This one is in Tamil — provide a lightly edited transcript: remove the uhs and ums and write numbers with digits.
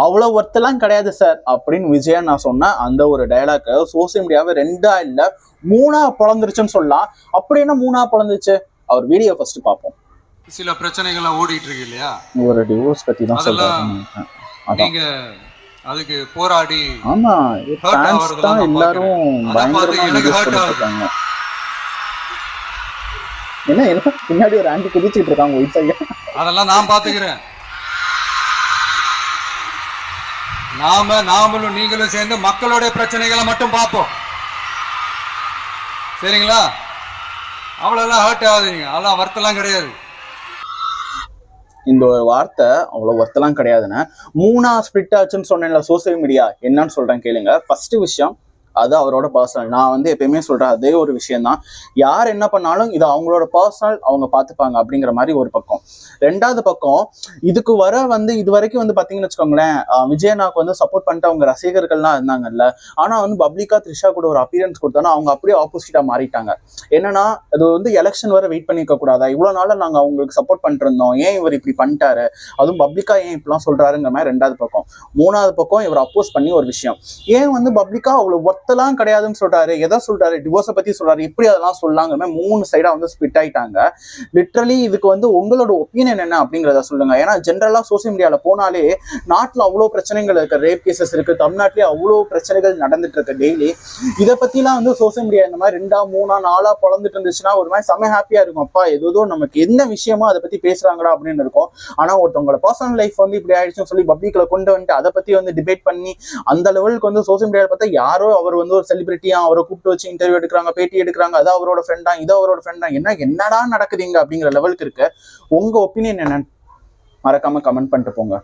அவ்வளவு ஒர்த்தெல்லாம் கிடையாது சார் அப்படின்னு விஜயா நான் சொன்னேன். அந்த ஒரு டைலாக் சோசியல் மீடியாவை 2 இல்ல 3 பொழந்துருச்சுன்னு சொல்லலாம். அப்படி என்ன 3 பொழந்துச்சு? அவர் வீடியோ ஃபர்ஸ்ட் பார்ப்போம். சில பிரச்சனைகள் ஓடிட்டு இருக்கு இல்லையா, ஒரு டிவோர்ஸ் பத்தி தான் சொல்றாங்க. நீங்க அதுக்கு போராடி ஆமா ஃபேன்ஸ் தான் எல்லாரும் பயங்கரமா இருக்காங்க. என்ன பின்னாடி ஒரு ஆண்டி குதிச்சிட்டு இருக்காங்க ஒயிட் சையா. அதெல்லாம் நான் பாத்துக்கிறேன். நாமளும் நீங்களும் சேர்ந்து மக்களுடைய பிரச்சனைகளை மட்டும் பார்ப்போம். சரிங்களா? அவ்வளோலாம் ஹர்ட் ஆகுதுங்க. அதெல்லாம் வருத்தெல்லாம் கிடையாது. இந்த ஒரு வார்த்தை அவ்வளவு வருத்தெல்லாம் கிடையாதுன்னு 3 ஸ்பிளிட் ஆச்சுன்னு சொன்னேன்ல சோசியல் மீடியா. என்னன்னு சொல்றேன் கேளுங்க. ஃபர்ஸ்ட் விஷயம் அது அவரோட பர்சனல். நான் எப்பயுமே சொல்றேன் அதே ஒரு விஷயம் தான். யார் என்ன பண்ணாலும் இது அவங்களோட பர்சனல், அவங்க பார்த்துப்பாங்க அப்படிங்கிற மாதிரி ஒரு பக்கம். 2வது பக்கம் இதுக்கு வர இது வரைக்கும் பாத்தீங்கன்னு வச்சுக்கோங்களேன், விஜயனாக்கு சப்போர்ட் பண்ணிட்டு அவங்க ரசிகர்கள்லாம் இருந்தாங்கல்ல. ஆனா பப்ளிக்கா த்ரிஷா கூட ஒரு அப்பியரன்ஸ் கொடுத்தாலும் அவங்க அப்படியே ஆப்போசிட்டா மாறிட்டாங்க. என்னன்னா அது எலெக்ஷன் வர வெயிட் பண்ணிக்க கூடாதா? இவ்வளவு நாள நாங்க அவங்களுக்கு சப்போர்ட் பண்ணிட்டு இருந்தோம், ஏன் இவர் இப்படி பண்ணிட்டாரு, அதுவும் பப்ளிக்கா ஏன் இப்படிலாம் சொல்றாருங்கிற மாதிரி 2வது பக்கம். 3வது பக்கம் இவர் அப்போஸ் பண்ணி ஒரு விஷயம், ஏன் பப்ளிக்கா அவ்வளவு ஒர்த்தெல்லாம் கிடையாதுன்னு சொல்றாரு, எதை சொல்றாரு, டிவோர்ஸை பத்தி சொல்றாரு, இப்படி அதெல்லாம் சொல்லாங்க. 3 சைடா ஸ்பிட் ஆயிட்டாங்க. லிட்டரலி இதுக்கு உங்களோட ஒப்பீனியன் என்ன அப்படிங்கிறத சொல்லுங்க. ஏன்னா ஜென்ரலா சோசியல் மீடியால போனாலே நாட்டுல அவ்வளவு பிரச்சனைகள் இருக்கு, ரேப் கேசஸ் இருக்கு, தமிழ்நாட்டிலேயே அவ்வளவு பிரச்சனைகள் நடந்துட்டு இருக்கு டெய்லி. இதை பத்திலாம் சோசியல் மீடியா இந்த மாதிரி 2, 3, 4 பொழந்துட்டு இருந்துச்சுன்னா ஒரு மாதிரி செம்ம ஹாப்பியா இருக்கும். அப்பா ஏதோ நமக்கு என்ன விஷயமோ அதை பத்தி பேசுறாங்களா அப்படின்னு இருக்கும். ஆனா ஒருத்தவங்களோட பர்சனல் லைஃப் இப்படி ஆயிடுச்சுன்னு சொல்லி பப்ளிக்ல கொண்டு வந்துட்டு அதை பத்தி டிபேட் பண்ணி அந்த லெவலுக்கு சோசியல் மீடியால பார்த்தா யாரோ அவர் ஒரு செலிபிரிட்டியா அவரை கூப்பிட்டு வச்சு இன்டர்வியூ எடுக்கிறாங்க, பேட்டி எடுக்கிறாங்க, அது அவரோட ஃப்ரெண்டா, இது அவரோட ஃப்ரெண்டா, என்னடா நடக்குதுங்க அப்படிங்கிற லெவலுக்கு இருக்கு. உங்க ஒப்பீனியன் என்னன்னு மறக்காம கமெண்ட் பண்ணிட்டு போங்க.